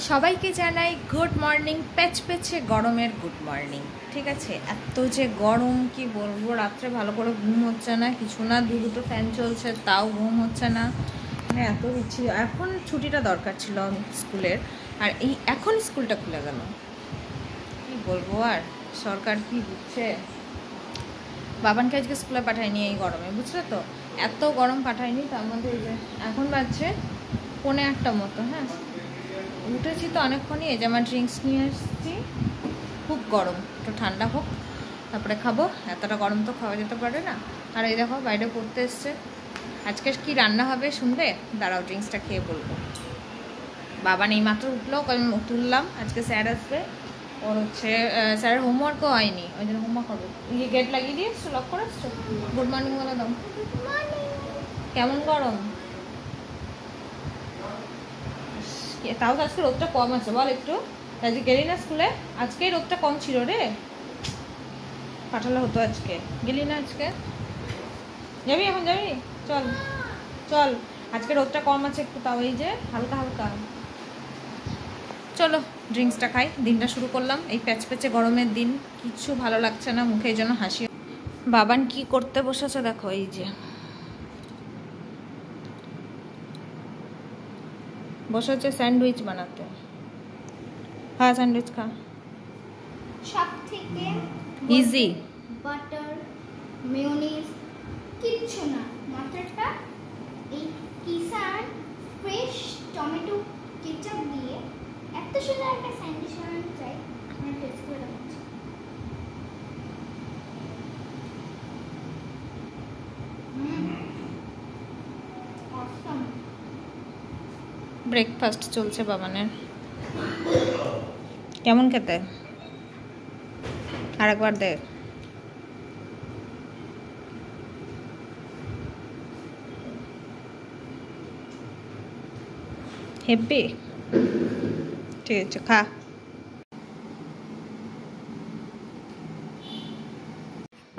সবাইকে জানাই good morning. প্যাচপ্যাচে গরমের গুড মর্নিং। ঠিক আছে, এত যে গরম কি বলবো, রাত্রে ভালো করে ঘুম হচ্ছে না, কিছু না, দুটো ফ্যান চলছে তাও ঘুম হচ্ছে না, মানে এত ইচ্ছে। এখন ছুটিটা দরকার ছিল স্কুলের, আর এই এখন স্কুলটা খুলে গেল, কি বলবো। আর সরকার কি বুঝছে। বাবানকে আজকে স্কুলে পাঠায়নি এই গরমে, বুঝলে তো, এত গরম পাঠায়নি। তার মধ্যে এই যে এখন বাজছে 1:45 মতো। হ্যাঁ, উঠেছি তো অনেকক্ষণই, এই যে আমার ড্রিঙ্কস নিয়ে এসেছি। খুব গরম, একটু ঠান্ডা হোক তারপরে খাবো, এতটা গরম তো খাওয়া যেতে পারে না। আর এই দেখো বাইরে পড়তে এসছে। আজকে কি রান্না হবে শুনবে, দাঁড়াও ড্রিঙ্কসটা খেয়ে বলবো। বাবা নেই মাত্র উঠলো, তুললাম। আজকে স্যার আসবে, ওর হচ্ছে স্যারের হোমওয়ার্কও হয়নি, ওই জন্য হোমওয়ার্ক করবো। ইয়ে গেট লাগিয়ে দিয়ে এসছো, লক করে এসছো। গুড মর্নিং বলে দাও। কেমন গরম, তাও তো আজকে রোদটা কম আছে বল একটু। আজকে গেলি না স্কুলে? আজকেই রোদটা কম ছিল রে, পাঠালে হতো। আজকে গেলি না? আজকে যাবি? এখন যাবি? চল চল, আজকে রোদটা কম আছে একটু, তাও এই যে হালকা হালকা। চলো ড্রিঙ্কসটা খাই, দিনটা শুরু করলাম। এই প্যাচপ্যাচে গরমের দিন, কিচ্ছু ভালো লাগছে না, মুখে এই জন্য হাসি। বাবান কি করতে বসেছে দেখো, এই যে বসে হচ্ছে স্যান্ডউইচ বানাতে। হ্যাঁ স্যান্ডউইচ খা, সব থেকে ইজি। বাটার মেয়োনিজ কিচ্ছু না, মাত্রটা এই কিষান ফ্রেশ টমেটো কেচাপ দিয়ে এত সুন্দর একটা স্যান্ডউইচ বানাতে চাই। আমি টেস্ট করে দেখাচ্ছি। অসম। ব্রেকফাস্ট চলছে বাবানের। কেমন খেতে? আরেকবার দেখ। হেব্বি, ঠিক আছে খা।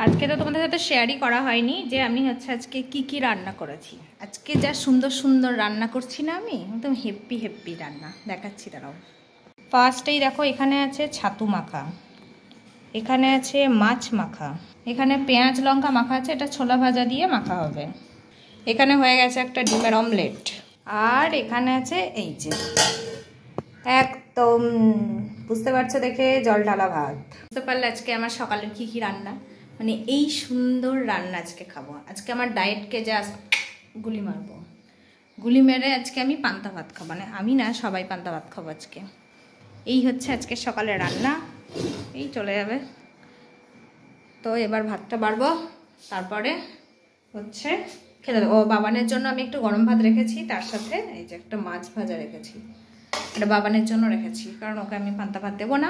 আজকে তো তোমাদের সাথে শেয়ারই করা হয়নি যে আমি হচ্ছে আজকে কি কি রান্না করেছি। আজকে যা সুন্দর সুন্দর রান্না করছি না আমি, একদম হেব্বি হেব্বি রান্না দেখাচ্ছি, দাঁড়াও। ফার্স্টেই দেখো, এখানে আছে ছাতু মাখা, এখানে আছে মাছ মাখা, এখানে পেঁয়াজ লঙ্কা মাখা আছে, এটা ছোলা ভাজা দিয়ে মাখা হবে। এখানে হয়ে গেছে একটা ডিমের অমলেট, আর এখানে আছে এই যে একদম বুঝতে পারছো দেখে জল ঢালা ভাত। বুঝতে পারলে আজকে আমার সকালের কি কি রান্না, মানে এই সুন্দর রান্না আজকে খাবো। আজকে আমার ডায়েটকে জাস্ট গুলি মারবো, গুলি মেরে আজকে আমি পান্তা ভাত খাবো, মানে আমি না, সবাই পান্তা ভাত খাবো আজকে। এই হচ্ছে আজকে সকালের রান্না, এই চলে যাবে। তো এবার ভাতটা বাড়বো, তারপরে হচ্ছে খেতে দেবো। ও বাবানের জন্য আমি একটু গরম ভাত রেখেছি, তার সাথে এই যে একটা মাছ ভাজা রেখেছি, এটা বাবানের জন্য রেখেছি, কারণ ওকে আমি পান্তা ভাত দেবো না।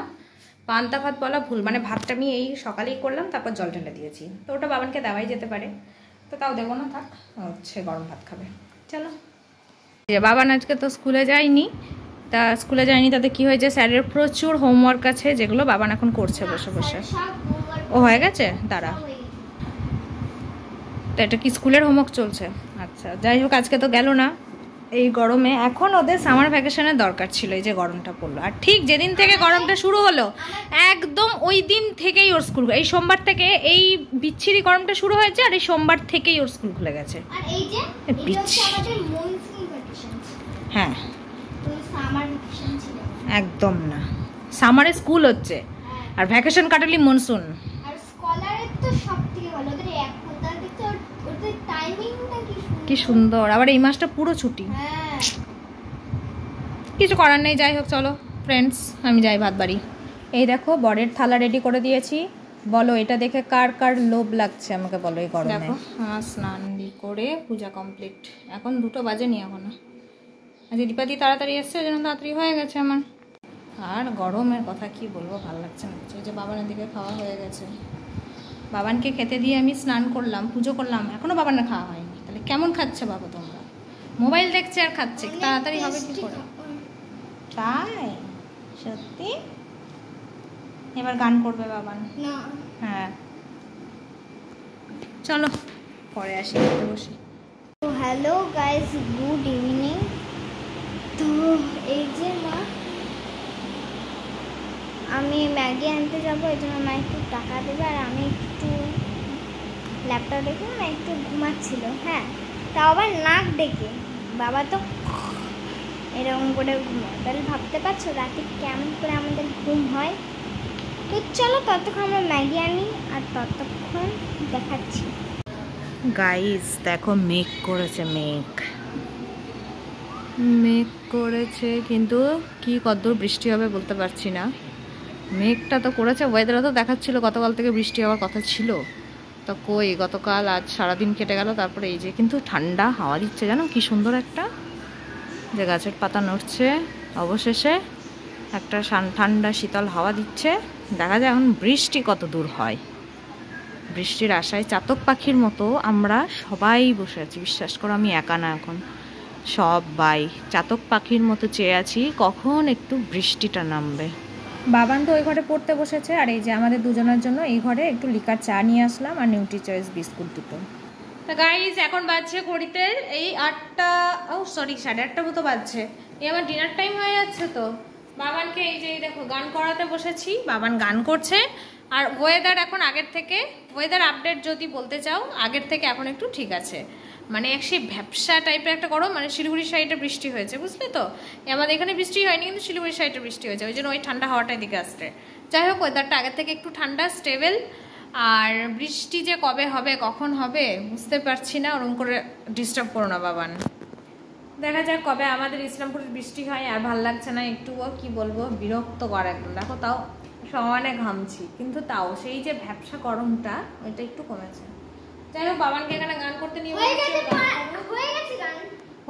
পান্তা ভাত বলা ভুল, মানে ভাতটা আমি এই সকালেই করলাম, তারপর জল ঢেলে দিয়েছি, তো ওটা বাবানকে দেওয়াই যেতে পারে, তো তাও দেবো না, থাক, হচ্ছে গরম ভাত খাবে। চলো, বাবান আজকে তো স্কুলে যায়নি, তা স্কুলে যায়নি তাতে কি হয়েছে, স্যারের প্রচুর হোমওয়ার্ক আছে, যেগুলো বাবান এখন করছে বসে বসে। ও হয়ে গেছে, দাঁড়া, তো এটা কি স্কুলের হোমওয়ার্ক চলছে? আচ্ছা, যাই হোক, আজকে তো গেল না এই গরমে। এখন ওদের সামার ভ্যাকেশনের দরকার ছিল, এই যে গরমটা পড়লো, আর ঠিক যেদিন থেকে গরমটা শুরু হলো একদম ওই দিন থেকেই ওর স্কুল, এই সোমবার থেকে এই বিচ্ছিরি গরমটা শুরু হয়েছে, আর এই সোমবার থেকেই ওর স্কুল খুলে গেছে। আর এই যে এটা হচ্ছে আমাদের মনসুন ভ্যাকেশন। হ্যাঁ, তো সামার ভ্যাকেশন ছিল একদম না, সামারে স্কুল হচ্ছে, আর ভ্যাকেশন কাটালি মনসুন। আর স্কলারের তো সবথেকে ভালো, ওদের এক ঘন্টা দেখতে, ওদের টাইমিংটা কি সুন্দর, আবার এই মাসটা পুরো ছুটি। হ্যাঁ, কিছু করার নেই। যাই হোক, চলো ফ্রেন্ডস, আমি যাই ভাত বাড়ি। এই দেখো বরের থালা রেডি করে দিয়েছি, বলো এটা দেখে কার কার লোভ লাগছে আমাকে বলো এই গরমে। দেখো আমার স্নান করে পূজা কমপ্লিট, এখন 2টো বাজেনি এখনো। আজ দীপাদি তাড়াতাড়ি এসছে, ওই জন্য তাড়াতাড়ি হয়ে গেছে আমার। আর গরমের কথা কি বলবো, ভালো লাগছে না কিছু। যে বাবানের দিকে খাওয়া হয়ে গেছে, বাবানকে খেতে দিয়ে আমি স্নান করলাম, পুজো করলাম, এখনো বাবানের খাওয়া হয়নি। তাহলে কেমন খাচ্ছে বাবা তোমরা? মোবাইল দেখছে আর খাচ্ছে, তাড়াতাড়ি হবে কি করে? তাই সত্যি? এবার গান করবে বাবান না? হ্যাঁ, চলো পরে আসি, বসি। তো হ্যালো গাইস, গুড ইভিনিং। তো এই যে মা আমি ম্যাগি আনতে যাবো, এই জন্য মা একটু টাকা দেবে, আর আমি একটু ল্যাপটপ দেখে না একটু ঘুমাচ্ছিল। হ্যাঁ, তাও আবার নাক ডেকে। বাবা তো এরকম করে ঘুমায়, তাহলে ভাবতে পারছো রাতে কেমন করে আমাদের ঘুম হয়। তো চলো ততক্ষণ আমরা ম্যাগি আনি, আর ততক্ষণ দেখাচ্ছি। গাইস দেখো মেঘ করেছে, মেঘ করেছে, কিন্তু কি কতদূর বৃষ্টি হবে বলতে পারছি না। মেঘটা তো করেছে, ওয়েদারও তো দেখাচ্ছিল গতকাল থেকে বৃষ্টি হওয়ার কথা ছিল, তো কই গতকাল আজ সারাদিন কেটে গেল, তারপরে এই যে কিন্তু ঠান্ডা হাওয়া দিচ্ছে, জানো কি সুন্দর একটা যে গাছের পাতা নড়ছে, অবশেষে একটা ঠান্ডা শীতল হাওয়া দিচ্ছে। দেখা যায় এখন বৃষ্টি কত দূর হয়। বৃষ্টির আশায় চাতক পাখির মতো আমরা সবাই বসে আছি, বিশ্বাস করো আমি একা না, এখন সবাই চাতক পাখির মতো চেয়ে আছি কখন একটু বৃষ্টিটা নামবে। বাবান তো ওই ঘরে পড়তে বসেছে, আর এই যে আমাদের দুজনের জন্য এই ঘরে একটু লিকার চা নিয়ে আসলাম, আর নিউট্রি চয়েস বিস্কুট দুটো। তা গাইজ এখন বাজছে ঘড়িতে এই 8টা, ও সরি 8:30 মতো বাজছে। এই আমার ডিনার টাইম হয়ে যাচ্ছে। তো বাবানকে এই যে দেখো গান করাতে বসেছি, বাবান গান করছে। আর ওয়েদার এখন আগের থেকে, ওয়েদার আপডেট যদি বলতে চাও, আগের থেকে এখন একটু ঠিক আছে। মানে সেই ভ্যাপসা টাইপের একটা গরম, মানে শিলিগুড়ি সাইডে বৃষ্টি হয়েছে, বুঝলে তো। আমাদের এখানে বৃষ্টি হয়নি, কিন্তু শিলিগুড়ি সাইডে বৃষ্টি হয়েছে, ওই জন্য ওই ঠান্ডা হাওয়াটার দিকে আসছে। যাই হোক, ওয়েদারটা আগের থেকে একটু ঠান্ডা, স্টেবল। আর বৃষ্টি যে কবে হবে কখন হবে বুঝতে পারছি না, ওরকম করে ডিস্টার্ব করো না বাবান। দেখা যাক কবে আমাদের ইসলামপুরে বৃষ্টি হয়। আর ভাল লাগছে না একটুও, কি বলবো, বিরক্তকর একদম। দেখো তাও সমানে ঘামছি, কিন্তু তাও সেই যে ভ্যাপসা গরমটা ওইটা একটু কমেছে। যাই হোক, বাবানকে এখানে গান করতে নিয়ে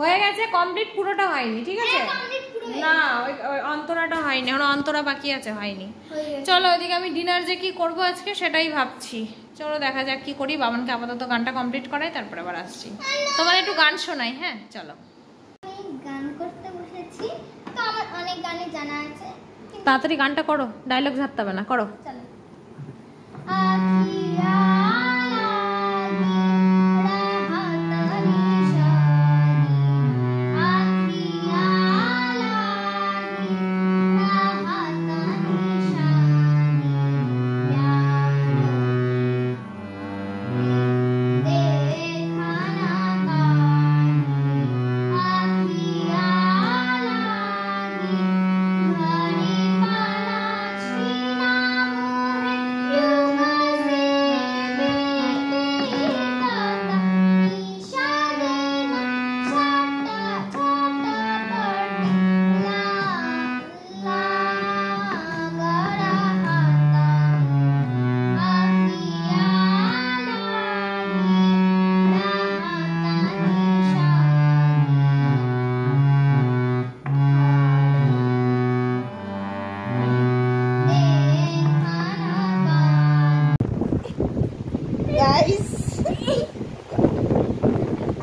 হয়ে গেছে, কমপ্লিট পুরোটা হয়নি, ঠিক আছে না, ওই অন্তরাটা হয়নি, এখন অন্তরা বাকি আছে, হয়নি। চলো ওইদিকে আমি ডিনার যে কি করবো আজকে সেটাই ভাবছি। চলো দেখা যাক কি করি, বাবানকে আপাতত গানটা কমপ্লিট করাই, তারপরে আবার আসছি। তোমার একটু গান শোনাই। হ্যাঁ চলো, গান করতে বসেছি, তো আমার অনেক গানে জানা আছে। তাড়াতাড়ি গানটা করো, ডায়লগ ঝাড়তে হবে না, করো। চলো।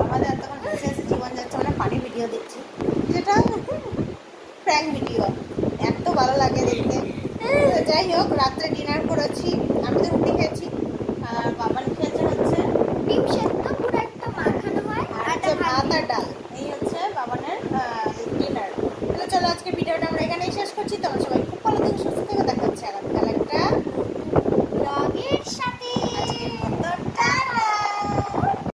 আমাদের এতক্ষণ বসে আছে জীবন যাচ্ছে, মানে ফানি ভিডিও দেখছি, যেটা প্র্যাঙ্ক ভিডিও, এত ভালো লাগে দেখতে। যাই হোক, রাত্রে ডিনার করেছি, আমি তো রুটি খেয়েছি, আর বাবার খেয়েছে হচ্ছে ডিম সেদ্ধ।